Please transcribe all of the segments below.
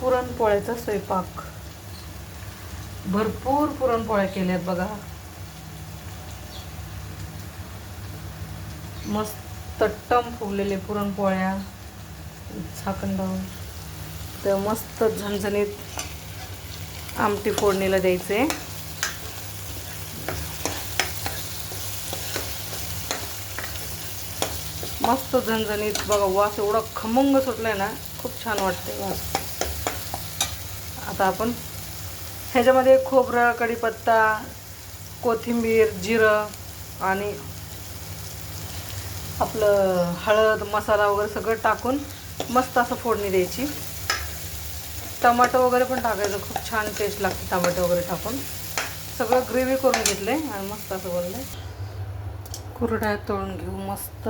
पुरणपोळ्याचा स्वयंपाक. भरपूर पुरणपोळ्या केल्यात बघा. मस्त टम फुगलेले पुरणपोळ्या झाकण लावून. तर मस्त झणझणीत आमटी फोडणीला द्यायचे. मस्त झणझणीत बघा. वास एवढा खमंग सुटलाय ना, खूप छान वाटते वास. आता आपण ह्याच्यामध्ये खोबरं, कढीपत्ता, कोथिंबीर, जिरं आणि आपलं हळद, मसाला वगैरे सगळं टाकून मस्त असं फोडणी द्यायची. टमाटो वगैरे पण टाकायचं, खूप छान टेस्ट लागते टमाटो वगैरे टाकून. सगळं ग्रेव्ही करून घेतले आणि मस्त असं बनले. कुरड्या तळून घेऊ मस्त.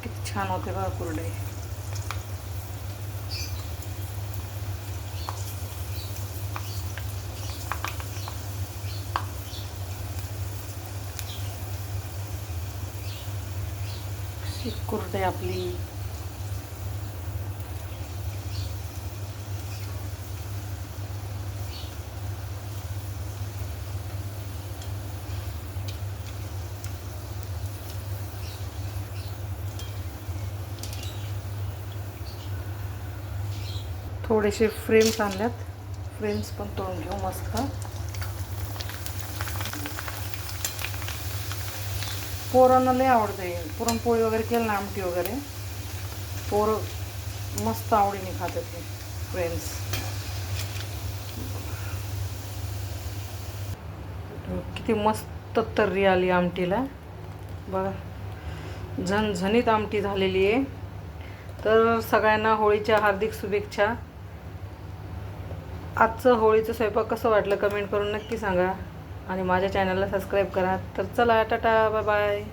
किती छान होते बघा कुरडे. कुरडे आपली थोडेसे फ्रेम्स आणल्यात. फ्रेम्स पण तळून घेऊ मस्त. पोरांना लय आवडते पुरणपोळी वगैरे केलं ना, आमटी वगैरे. पोरं मस्त आवडीने खातात ते फ्रेम्स. किती मस्त तर्री आली आमटीला बघा. झणझणीत आमटी झालेली आहे. तर सगळ्यांना होळीच्या हार्दिक शुभेच्छा. आजचं होळीचं स्वयंपाक कसं वाटलं कमेंट करून नक्की सांगा आणि माझ्या चॅनलला सबस्क्राईब करा. तर चला, टाटा, बाय बाय.